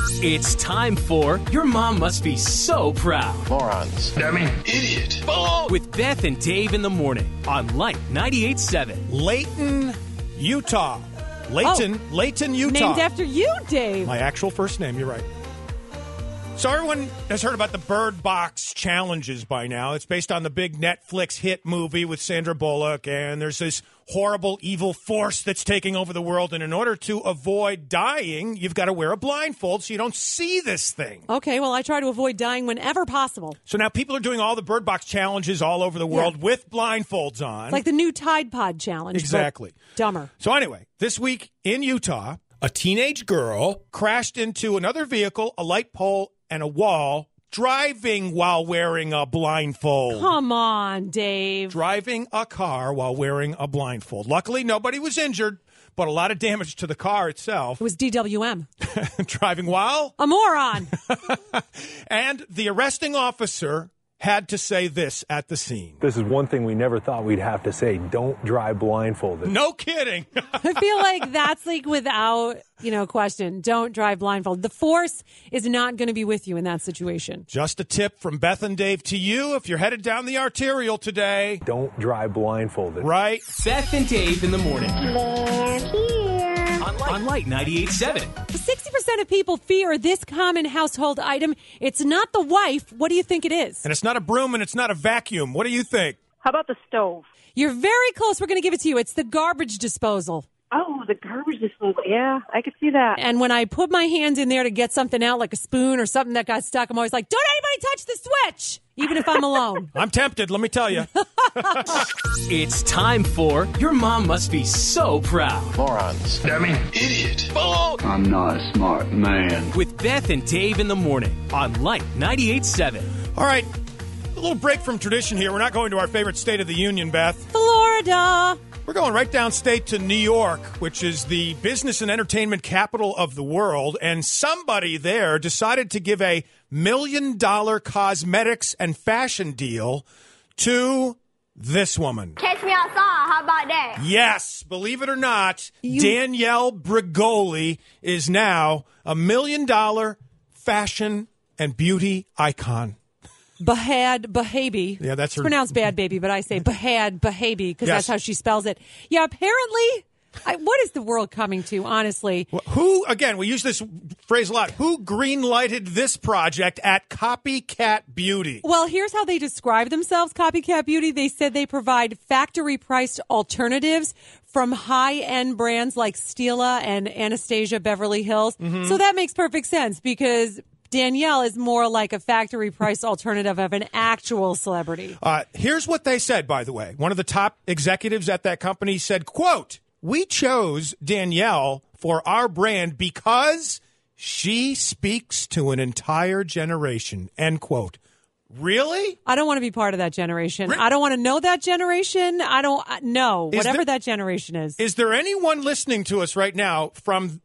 It's time for Your Mom Must Be So Proud. Morons. Dummy. Idiot. Oh! With Beth and Dave in the morning on Lite 98.7. Layton, Utah. Layton, Utah. Named after you, Dave. My actual first name, you're right. So everyone has heard about the Birdbox challenges by now. It's based on the big Netflix hit movie with Sandra Bullock, and there's this horrible, evil force that's taking over the world, and in order to avoid dying, you've got to wear a blindfold so you don't see this thing. Okay, well, I try to avoid dying whenever possible. So now people are doing all the Birdbox challenges all over the world with blindfolds on. Like the new Tide Pod challenge. Exactly. Dumber. So anyway, this week in Utah, a teenage girl crashed into another vehicle, a light pole, and a wall, driving while wearing a blindfold. Come on, Dave. Driving a car while wearing a blindfold. Luckily, nobody was injured, but a lot of damage to the car itself. It was DWM. Driving while? A moron. And the arresting officer had to say this at the scene. This is one thing we never thought we'd have to say. Don't drive blindfolded. No kidding. I feel like that's like without, question. Don't drive blindfolded. The force is not going to be with you in that situation. Just a tip from Beth and Dave to you if you're headed down the arterial today. Don't drive blindfolded. Right. Beth and Dave in the morning. On Lite 98.7. 60% of people fear this common household item. It's not the wife. What do you think it is? And it's not a broom and it's not a vacuum. What do you think? How about the stove? You're very close. We're going to give it to you. It's the garbage disposal. Oh, the garbage disposal. Yeah, I could see that. And when I put my hand in there to get something out, like a spoon or something that got stuck, I'm always like, don't anybody touch the switch, even if I'm alone. I'm tempted, let me tell you. It's time for Your Mom Must Be So Proud. Morons. Dummy. Idiot. Oh! I'm not a smart man. With Beth and Dave in the morning on Lite 98.7. All right, a little break from tradition here. We're not going to our favorite state of the union, Beth. Florida. We're going right downstate to New York, which is the business and entertainment capital of the world, and somebody there decided to give a $1 million cosmetics and fashion deal to this woman. Catch me outside. How about that? Yes, believe it or not, Danielle Bregoli is now a $1 million fashion and beauty icon. Behavi. Yeah, that's her. It's pronounced bad baby, but I say Behavi because Yes. that's how she spells it. Yeah, apparently, what is the world coming to, honestly? Who, again, we use this phrase a lot, who green-lighted this project at Copycat Beauty? Well, here's how they describe themselves, Copycat Beauty. They said they provide factory-priced alternatives from high-end brands like Stila and Anastasia Beverly Hills. Mm-hmm. So that makes perfect sense because Danielle is more like a factory-priced alternative of an actual celebrity. Here's what they said, by the way. One of the top executives at that company said, quote, "We chose Danielle for our brand because she speaks to an entire generation," end quote. Really? I don't want to be part of that generation. I don't want to know that generation. I don't know. Whatever that generation is. Is there anyone listening to us right now from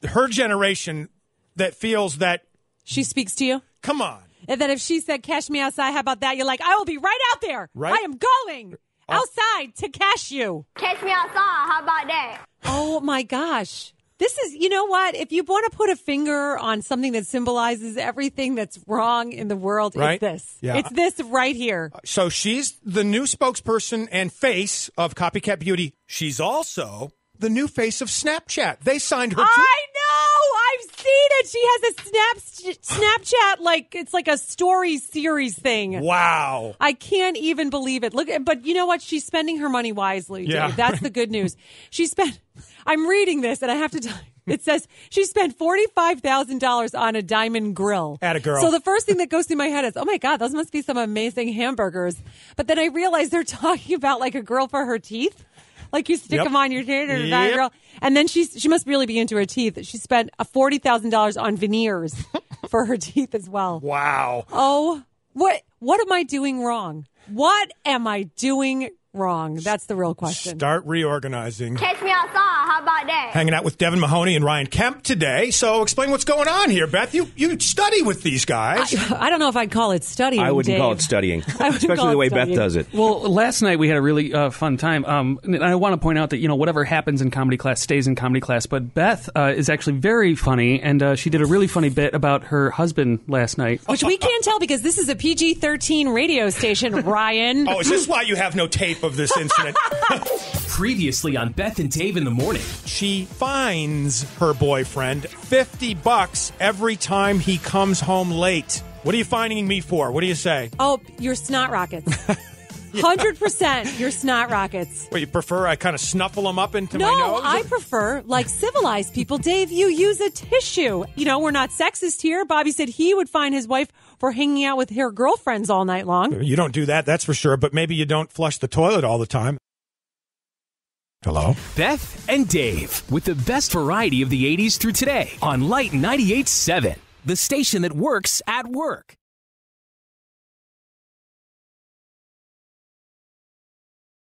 her generation that feels that she speaks to you? Come on. And then if she said, "Cash me outside," how about that? You're like, I will be right out there. Right? I am going outside to cash you. Catch me outside. How about that? Oh, my gosh. This is, you know what? If you want to put a finger on something that symbolizes everything that's wrong in the world, right? It's this. Yeah. It's this right here. So she's the new spokesperson and face of Copycat Beauty. She's also the new face of Snapchat. They signed her to... I know! I've seen it! She has a Snapchat, like, it's like a story series thing. Wow. I can't even believe it. Look, but you know what? She's spending her money wisely, Dave. Yeah. That's the good news. I'm reading this, and I have to tell you, it says she spent $45,000 on a diamond grill. Atta girl. So the first thing that goes through my head is, oh my God, those must be some amazing hamburgers. But then I realize they're talking about like a grill for her teeth. Like you stick them on your teeth or that girl. And then she must really be into her teeth. She spent $40,000 on veneers for her teeth as well. Wow. Oh, what am I doing wrong? What am I doing wrong? That's the real question. Start reorganizing. Catch me outside. How about that? Hanging out with Devin Mahoney and Ryan Kemp today. So explain what's going on here, Beth. You study with these guys. I don't know if I'd call it studying. I wouldn't Dave. call it studying, I wouldn't especially call the it way studying. Beth does it. Well, last night we had a really fun time. And I want to point out that, whatever happens in comedy class stays in comedy class. But Beth is actually very funny, and she did a really funny bit about her husband last night. Which we can't tell because this is a PG-13 radio station, Ryan. Oh, is this why you have no tape of this incident? Previously on Beth and Dave in the Morning. She fines her boyfriend $50 every time he comes home late. What are you fining me for? What do you say? Oh, your Snot Rockets. 100% your Snot Rockets. What, you prefer I kind of snuffle them up into my No, nose? I prefer, like civilized people. Dave, you use a tissue. We're not sexist here. Bobby said he would fine his wife for hanging out with her girlfriends all night long. You don't do that, that's for sure. But maybe you don't flush the toilet all the time. Hello? Beth and Dave with the best variety of the 80s through today on Lite 98.7, the station that works at work.